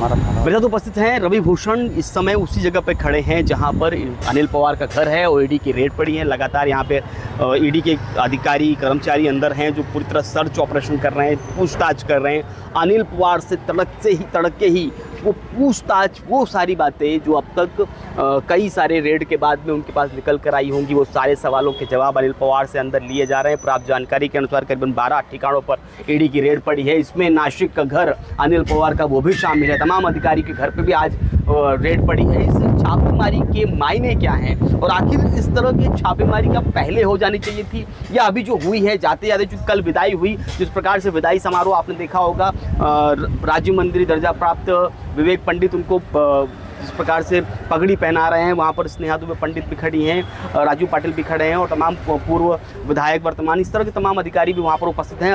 हमारा थाना। मेरे साथ उपस्थित हैं रवि भूषण। इस समय उसी जगह पे खड़े हैं जहां पर अनिल पवार का घर है और ईडी की रेड पड़ी है। लगातार यहाँ पे ईडी के अधिकारी कर्मचारी अंदर हैं जो पूरी तरह सर्च ऑपरेशन कर रहे हैं, पूछताछ कर रहे हैं। अनिल पवार से तड़क के ही वो पूछताछ, वो सारी बातें जो अब तक कई सारे रेड के बाद में उनके पास निकल कर आई होंगी, वो सारे सवालों के जवाब अनिल पवार से अंदर लिए जा रहे हैं। प्राप्त जानकारी के अनुसार करीबन 12 ठिकानों पर ईडी की रेड पड़ी है। इसमें नासिक का घर अनिल पवार का वो भी शामिल है। तमाम अधिकारी के घर पे भी आज रेड पड़ी है। इस छापेमारी के मायने क्या हैं और आखिर इस तरह की छापेमारी का पहले हो जानी चाहिए थी या अभी जो हुई है जाते जाते जो कल विदाई हुई, जिस प्रकार से विदाई समारोह आपने देखा होगा, राज्य मंत्री दर्जा प्राप्त विवेक पंडित उनको जिस प्रकार से पगड़ी पहना रहे हैं, वहाँ पर स्नेहा दुबे पंडित भी खड़ी हैं, राजू पाटिल भी खड़े हैं और तमाम पूर्व विधायक, वर्तमान इस तरह के तमाम अधिकारी भी वहाँ पर उपस्थित हैं,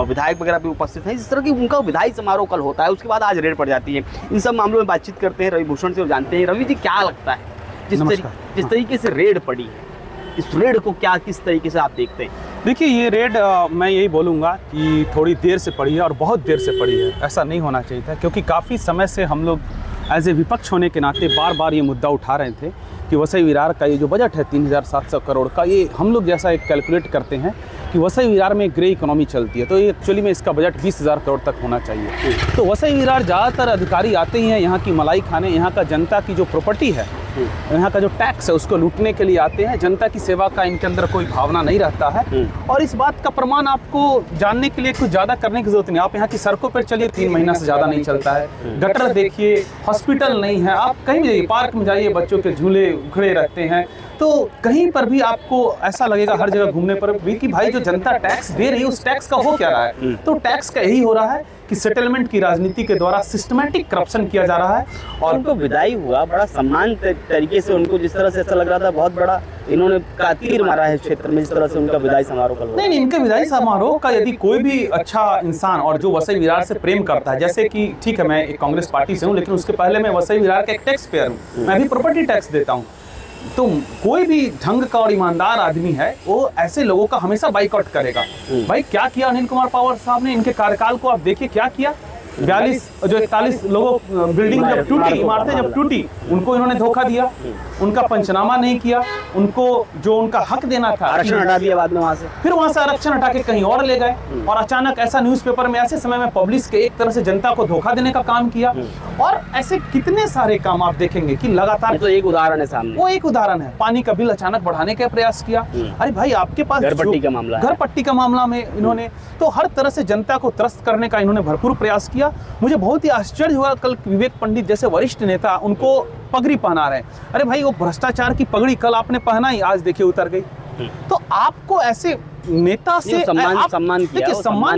विधायक वगैरह भी उपस्थित हैं। इस तरह की उनका विधायी समारोह कल होता है, उसके बाद आज रेड पड़ जाती है। इन सब मामलों में बातचीत करते हैं रवि भूषण से और जानते हैं रवि जी क्या लगता है जिस तरीके से रेड पड़ी है, इस रेड को क्या किस तरीके से आप देखते हैं? देखिए ये रेड मैं यही बोलूँगा कि थोड़ी देर से पड़ी है और बहुत देर से पड़ी है। ऐसा नहीं होना चाहिए था क्योंकि काफ़ी समय से हम लोग एज ए विपक्ष होने के नाते बार बार ये मुद्दा उठा रहे थे कि वसई विरार का ये जो बजट है 3700 करोड़ का, ये हम लोग जैसा एक कैलकुलेट करते हैं कि वसई विरार में ग्रे इकोनॉमी चलती है, तो ये एक्चुअली में इसका बजट 20,000 करोड़ तक होना चाहिए। तो वसई विरार ज़्यादातर अधिकारी आते ही हैं यहाँ की मलाई खाने, यहाँ का जनता की जो प्रॉपर्टी है, यहाँ का जो टैक्स है उसको लूटने के लिए आते हैं। जनता की सेवा का इनके अंदर कोई भावना नहीं रहता है और इस बात का प्रमाण आपको जानने के लिए कुछ ज़्यादा करने की जरूरत नहीं। आप यहाँ की सड़कों पर चलिए, 3 महीना से ज़्यादा नहीं चलता है। गटर देखिए, हॉस्पिटल नहीं है, आप कहीं भी जाइए, पार्क में जाइए, बच्चों के झूले उखड़े रहते हैं, तो कहीं पर भी आपको ऐसा लगेगा हर जगह घूमने पर भी कि भाई जो जनता टैक्स दे रही है उस टैक्स का हो क्या रहा है। तो टैक्स का यही हो रहा है कि सेटलमेंट की राजनीति के द्वारा सिस्टमैटिक करप्शन किया जा रहा है। और उनको विदाई हुआ बड़ा सम्मान तरीके से, उनको जिस तरह से ऐसा लग रहा था बहुत बड़ा इन्होंने तीर मारा है क्षेत्र में, जिस तरह से उनका विदाई समारोह का नहीं, इनके विदाई समारोह का यदि कोई भी अच्छा इंसान और जो वसई विरार से प्रेम करता है, जैसे कि ठीक है मैं एक कांग्रेस पार्टी से हूँ लेकिन उसके पहले मैं वसई विरार का एक टैक्स पेयर हूँ, मैं भी प्रॉपर्टी टैक्स देता हूँ, तो कोई भी ढंग का और ईमानदार आदमी है वो ऐसे लोगों का हमेशा बाइकआउट करेगा। भाई क्या किया अनिल कुमार पवार साहब ने, इनके कार्यकाल को आप देखिए क्या किया। 41 लोगों बिल्डिंग जब टूटी, इमारतें जब टूटी, उनको इन्होंने धोखा दिया, उनका पंचनामा नहीं किया, उनको जो उनका हक देना था आरक्षण हटा दिया बाद में, फिर वहां से आरक्षण हटा के कहीं और ले गए और अचानक ऐसा न्यूज़पेपर में ऐसे समय में पब्लिश के एक तरह से जनता को धोखा देने का काम किया। और ऐसे कितने सारे काम आप देखेंगे कि लगातार, तो एक उदाहरण है सामने, वो एक उदाहरण है। पानी का बिल अचानक बढ़ाने का प्रयास किया। अरे भाई आपके पास घर पट्टी का मामला में इन्होंने तो हर तरह से जनता को त्रस्त करने का इन्होंने भरपूर प्रयास किया। मुझे बहुत ही आश्चर्य हुआ कल विवेक पंडित जैसे वरिष्ठ नेता उनको पगड़ी पहना रहे हैं। अरे भाई वो भ्रष्टाचार की पगड़ी कल आपने पहनाई, आज देखिए उतर गई। तो आपको ऐसे नेता से सम्मान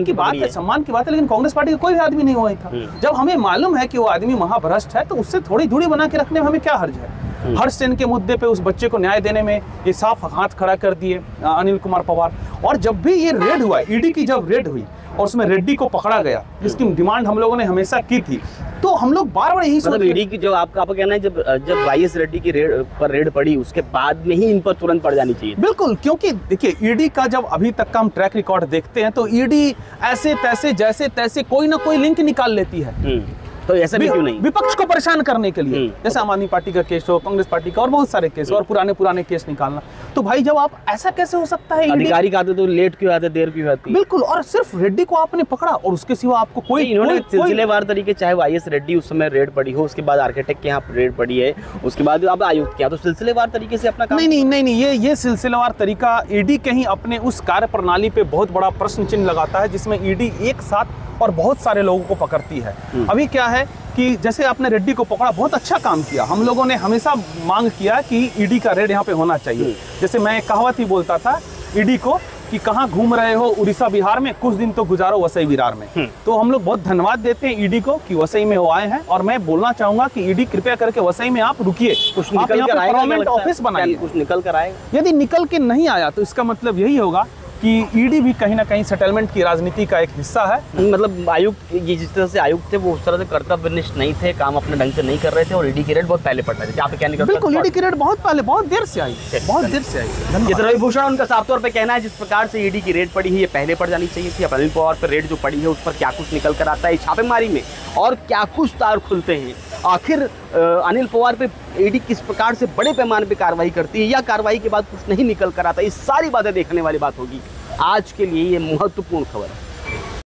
की बात है, सम्मान की बात है, लेकिन कांग्रेस पार्टी का कोई आदमी नहीं हुआ था। जब हमें मालूम है कि वो आदमी महाभ्रष्ट है तो उससे थोड़ी दूरी बना के रखने में हमें क्या हर्ज है। हर सेन के मुद्दे पे उस बच्चे को न्याय देने में ये साफ हाथ खड़ा कर दिए अनिल कुमार पवार। और जब भी ये रेड हुआ, ईडी की जब रेड हुई और उसमें रेड्डी को पकड़ा गया, जिसकी डिमांड हम लोगों ने हमेशा की थी, तो हम लोग बार बार यही मतलब ईडी की जो आपका कहना है, जब वाईएस रेड्डी की रेड पड़ी उसके बाद में ही इन पर तुरंत पड़ जानी चाहिए। बिल्कुल, क्योंकि देखिए ईडी का जब अभी तक का हम ट्रैक रिकॉर्ड देखते हैं तो ईडी ऐसे तैसे जैसे तैसे कोई ना कोई लिंक निकाल लेती है। तो ऐसा भी क्यों नहीं, विपक्ष को परेशान करने के लिए, जैसे आम आदमी पार्टी का केस हो, कांग्रेस पार्टी का और बहुत सारे केस और पुराने केस निकालना। तो भाई जब आप ऐसा कैसे हो सकता है, अधिकारी का आते तो लेट क्यों आते, देर क्यों आती? बिल्कुल, और सिर्फ रेड्डी को आपने पकड़ा और उसके सिवा आपको कोई, इन्होंने सिलसिलेवार तरीके, चाहे वाईएस रेड्डी उस समय रेड पड़ी हो, उसके बाद आर्किटेक्ट के यहाँ रेड पड़ी है, उसके बाद अब आयुक्त के यहाँ, तो सिलसिलेवार तरीके से अपना काम नहीं, ये सिलसिलेवार तरीका ईडी कहीं अपने उस कार्य प्रणाली पे बहुत बड़ा प्रश्न चिन्ह लगाता है, जिसमें ईडी एक साथ और बहुत सारे लोगों को पकड़ती है। अभी क्या है कि जैसे आपने रेड्डी को पकड़ा, बहुत अच्छा काम किया। हम लोगों ने हमेशा मांग किया कि ईडी का रेड यहाँ पे होना चाहिए। जैसे मैं एक कहावत ही बोलता था ईडी को कि कहाँ घूम रहे हो उड़ीसा बिहार में, कुछ दिन तो गुजारो वसई विरार में। तो हम लोग बहुत धन्यवाद देते हैं ईडी को कि वसई में वो आए हैं। और मैं बोलना चाहूंगा कि ईडी कृपया करके वसई में आप रुकिए, पार्लियामेंट ऑफिस बनाइए, कुछ निकल कर आएगा। यदि निकल के नहीं आया तो इसका मतलब यही होगा कि ईडी भी कहीं ना कहीं सेटलमेंट की राजनीति का एक हिस्सा है। मतलब आयुक्त, ये जिस तरह से आयुक्त थे वो उस तरह से कर्तव्यनिष्ठ नहीं थे, काम अपने ढंग से नहीं कर रहे थे और ईडी की रेड बहुत पहले पड़ रहे थे। आप क्या नहीं करते? बिल्कुल, ईडी की रेड बहुत पहले, बहुत देर से आई, बहुत देर से आई। ये रवि भूषण उनका साफ तौर पे कहना है जिस प्रकार से ईडी की रेड पड़ी है ये पहले पड़ जानी चाहिए थी। अब अनिल पवार पर रेड जो पड़ी है उस पर क्या कुछ निकल कर आता है छापेमारी में और क्या कुछ तार खुलते हैं। आखिर अनिल पवार पे ईडी किस प्रकार से बड़े पैमाने पे कार्रवाई करती है या कार्रवाई के बाद कुछ नहीं निकल कर आता, ये सारी बातें देखने वाली बात होगी। आज के लिए ये महत्वपूर्ण खबर है।